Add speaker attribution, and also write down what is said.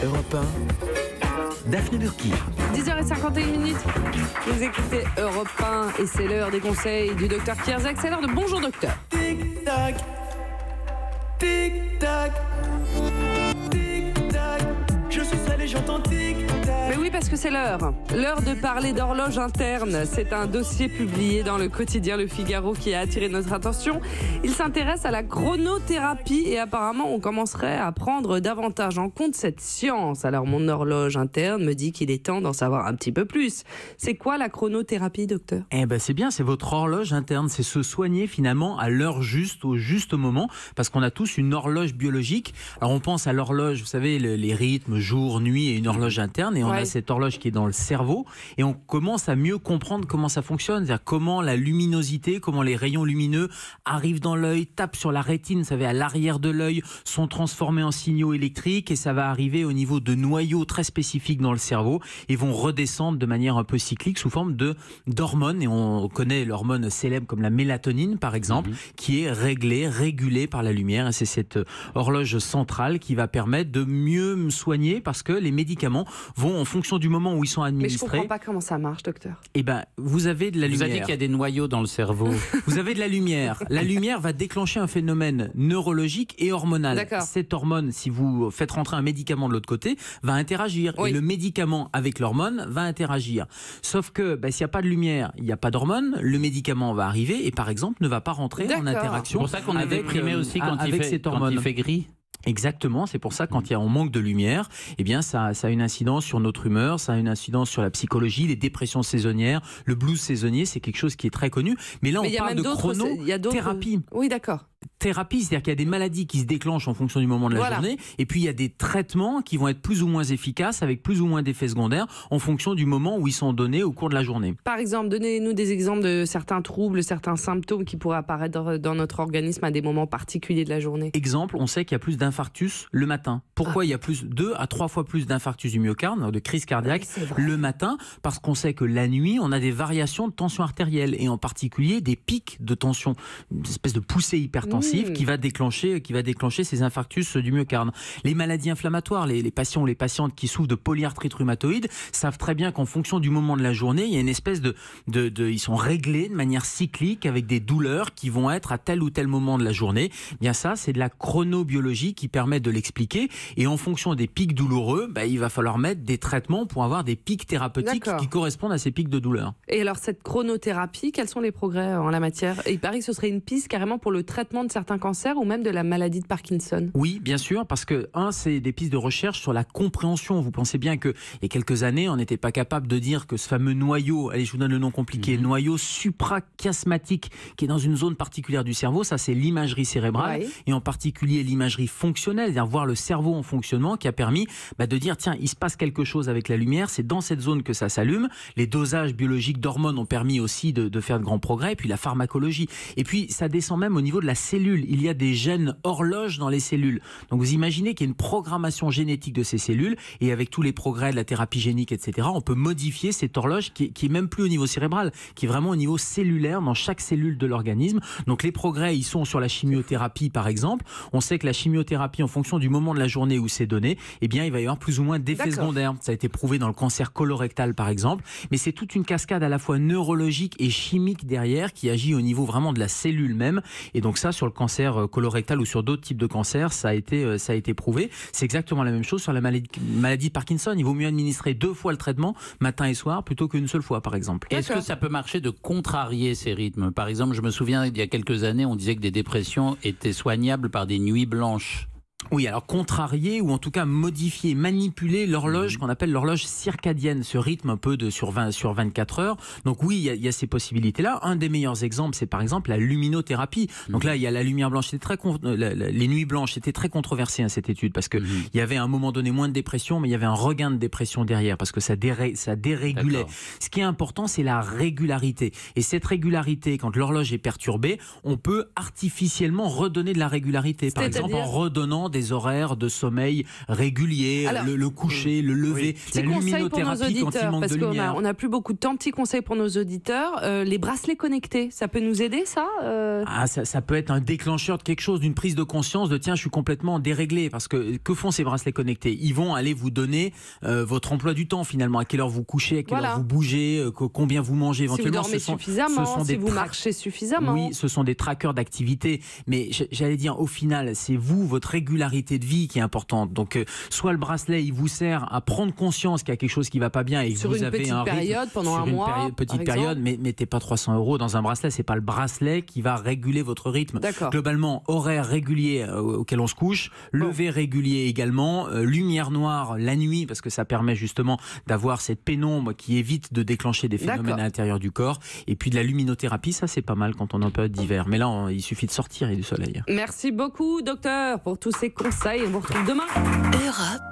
Speaker 1: Europe 1, Daphné Burki.
Speaker 2: 10h51. Vous écoutez Europe 1 et c'est l'heure des conseils du docteur Kierzek. C'est l'heure de Bonjour Docteur.
Speaker 1: Tic-tac, tic-tac, tic-tac. Je suis seul et j'entends tic-tac.
Speaker 2: Mais oui, parce que c'est l'heure. L'heure de parler d'horloge interne. C'est un dossier publié dans le quotidien Le Figaro qui a attiré notre attention. Il s'intéresse à la chronothérapie et apparemment on commencerait à prendre davantage en compte cette science. Alors mon horloge interne me dit qu'il est temps d'en savoir un petit peu plus. C'est quoi la chronothérapie, docteur ?
Speaker 3: Eh ben c'est bien, c'est votre horloge interne, c'est se soigner finalement à l'heure juste, au juste moment, parce qu'on a tous une horloge biologique. Alors on pense à l'horloge, vous savez, les rythmes jour, nuit et une horloge interne, et on a cette horloge qui est dans le cerveau, et on commence à mieux comprendre comment ça fonctionne, c'est-à-dire comment la luminosité, comment les rayons lumineux arrivent dans l'œil, tapent sur la rétine, vous savez, à l'arrière de l'œil, sont transformés en signaux électriques, et ça va arriver au niveau de noyaux très spécifiques dans le cerveau, et vont redescendre de manière un peu cyclique sous forme d'hormones, et on connaît l'hormone célèbre comme la mélatonine par exemple, qui est régulée par la lumière, et c'est cette horloge centrale qui va permettre de mieux me soigner, parce que les médicaments vont en fonction du moment où ils sont administrés.
Speaker 2: Mais je comprends pas comment ça marche, docteur.
Speaker 3: Eh ben, vous avez de la lumière.
Speaker 4: Vous avez dit qu'il y a des noyaux dans le cerveau.
Speaker 3: Vous avez de la lumière. La lumière va déclencher un phénomène neurologique et hormonal.
Speaker 2: D'accord.
Speaker 3: Cette hormone, si vous faites rentrer un médicament de l'autre côté, va interagir.
Speaker 2: Oui.
Speaker 3: Et le médicament avec l'hormone va interagir. Sauf que s'il n'y a pas de lumière, il n'y a pas d'hormone, le médicament va arriver et par exemple ne va pas rentrer en interaction.
Speaker 4: C'est pour ça qu'on est déprimé aussi quand il fait gris.
Speaker 3: Exactement, c'est pour ça quand on manque de lumière, eh bien ça a une incidence sur notre humeur, ça a une incidence sur la psychologie, les dépressions saisonnières, le blues saisonnier, c'est quelque chose qui est très connu. Mais là, on parle de chronothérapie.
Speaker 2: Oui, d'accord.
Speaker 3: Thérapie, c'est-à-dire qu'il y a des maladies qui se déclenchent en fonction du moment de la journée, et puis il y a des traitements qui vont être plus ou moins efficaces, avec plus ou moins d'effets secondaires, en fonction du moment où ils sont donnés au cours de la journée.
Speaker 2: Par exemple, donnez-nous des exemples de certains troubles, certains symptômes qui pourraient apparaître dans notre organisme à des moments particuliers de la journée.
Speaker 3: Exemple, on sait qu'il y a plus d'infarctus le matin. Pourquoi il y a 2 à 3 fois plus d'infarctus du myocarde, de crise cardiaque, le matin? Parce qu'on sait que la nuit, on a des variations de tension artérielle, et en particulier des pics de tension, une espèce de poussée hypertensive qui va déclencher ces infarctus du myocarde. Les maladies inflammatoires, les patients ou les patientes qui souffrent de polyarthrite rhumatoïde savent très bien qu'en fonction du moment de la journée, il y a une espèce ils sont réglés de manière cyclique avec des douleurs qui vont être à tel ou tel moment de la journée. Bien ça, c'est de la chronobiologie qui permet de l'expliquer, et en fonction des pics douloureux, il va falloir mettre des traitements pour avoir des pics thérapeutiques qui correspondent à ces pics de douleur. Et
Speaker 2: alors cette chronothérapie, quels sont les progrès en la matière? Et il paraît que ce serait une piste carrément pour le traitement de certains cancers ou même de la maladie de Parkinson.
Speaker 3: Oui, bien sûr, parce que c'est des pistes de recherche sur la compréhension. Vous pensez bien qu'il y a quelques années, on n'était pas capable de dire que ce fameux noyau, allez, je vous donne le nom compliqué, noyau suprachiasmatique, qui est dans une zone particulière du cerveau, ça c'est l'imagerie cérébrale, et en particulier l'imagerie fonctionnelle, c'est-à-dire voir le cerveau en fonctionnement, qui a permis de dire, tiens, il se passe quelque chose avec la lumière, c'est dans cette zone que ça s'allume. Les dosages biologiques d'hormones ont permis aussi de faire de grands progrès, et puis la pharmacologie. Et puis ça descend même au niveau de la cellule. Il y a des gènes horloges dans les cellules. Donc vous imaginez qu'il y a une programmation génétique de ces cellules, et avec tous les progrès de la thérapie génique, etc., on peut modifier cette horloge qui est même plus au niveau cérébral, qui est vraiment au niveau cellulaire dans chaque cellule de l'organisme. Donc les progrès, ils sont sur la chimiothérapie par exemple. On sait que la chimiothérapie, en fonction du moment de la journée où c'est donné, eh bien il va y avoir plus ou moins d'effets secondaires. Ça a été prouvé dans le cancer colorectal par exemple, mais c'est toute une cascade à la fois neurologique et chimique derrière qui agit au niveau vraiment de la cellule même. Et donc ça, sur le cancer colorectal ou sur d'autres types de cancers, ça a été prouvé. C'est exactement la même chose sur la maladie de Parkinson. Il vaut mieux administrer 2 fois le traitement, matin et soir, plutôt qu'une seule fois, par exemple.
Speaker 4: Est-ce que ça peut marcher de contrarier ces rythmes? Par exemple, je me souviens, il y a quelques années, on disait que des dépressions étaient soignables par des nuits blanches.
Speaker 3: Oui, alors contrarier ou en tout cas modifier, manipuler l'horloge qu'on appelle l'horloge circadienne, ce rythme un peu sur 24 heures. Donc oui, il y a ces possibilités-là. Un des meilleurs exemples, c'est par exemple la luminothérapie. Donc là, il y a la lumière blanche. Les nuits blanches étaient très controversées, cette étude, parce que il y avait à un moment donné moins de dépression, mais il y avait un regain de dépression derrière, parce que ça dérégulait. Ce qui est important, c'est la régularité. Et cette régularité, quand l'horloge est perturbée, on peut artificiellement redonner de la régularité. Par exemple, en redonnant des horaires de sommeil réguliers,
Speaker 2: Alors,
Speaker 3: le coucher, le lever, la
Speaker 2: Petit conseil pour nos
Speaker 3: luminothérapie quand il
Speaker 2: auditeurs,
Speaker 3: manque
Speaker 2: parce
Speaker 3: de
Speaker 2: qu'on
Speaker 3: lumière.
Speaker 2: n'a plus beaucoup de temps. Petit conseil pour nos auditeurs, les bracelets connectés, ça peut nous aider, ça
Speaker 3: Ah, ça peut être un déclencheur de quelque chose, d'une prise de conscience de tiens, je suis complètement déréglé. Parce que font ces bracelets connectés? Ils vont aller vous donner votre emploi du temps finalement, à quelle heure vous couchez, à quelle heure vous bougez, combien vous mangez
Speaker 2: Si vous
Speaker 3: éventuellement.
Speaker 2: dormez suffisamment, si vous marchez suffisamment.
Speaker 3: Oui, ce sont des trackers d'activité. Mais j'allais dire, au final, c'est vous, votre régularité de vie qui est importante. Donc, soit le bracelet, il vous sert à prendre conscience qu'il y a quelque chose qui va pas bien et que vous avez un rythme. Sur une petite
Speaker 2: période, pendant un mois,
Speaker 3: petite période, mais mettez pas 300 € dans un bracelet. C'est pas le bracelet qui va réguler votre rythme. Globalement, horaire régulier auquel on se couche, lever régulier également, lumière noire la nuit, parce que ça permet justement d'avoir cette pénombre qui évite de déclencher des phénomènes à l'intérieur du corps. Et puis de la luminothérapie, ça c'est pas mal quand on est en période d'hiver. Mais là, il suffit de sortir et du soleil.
Speaker 2: Merci beaucoup, docteur, pour tous ces conseils. On vous retrouve demain.
Speaker 5: Europe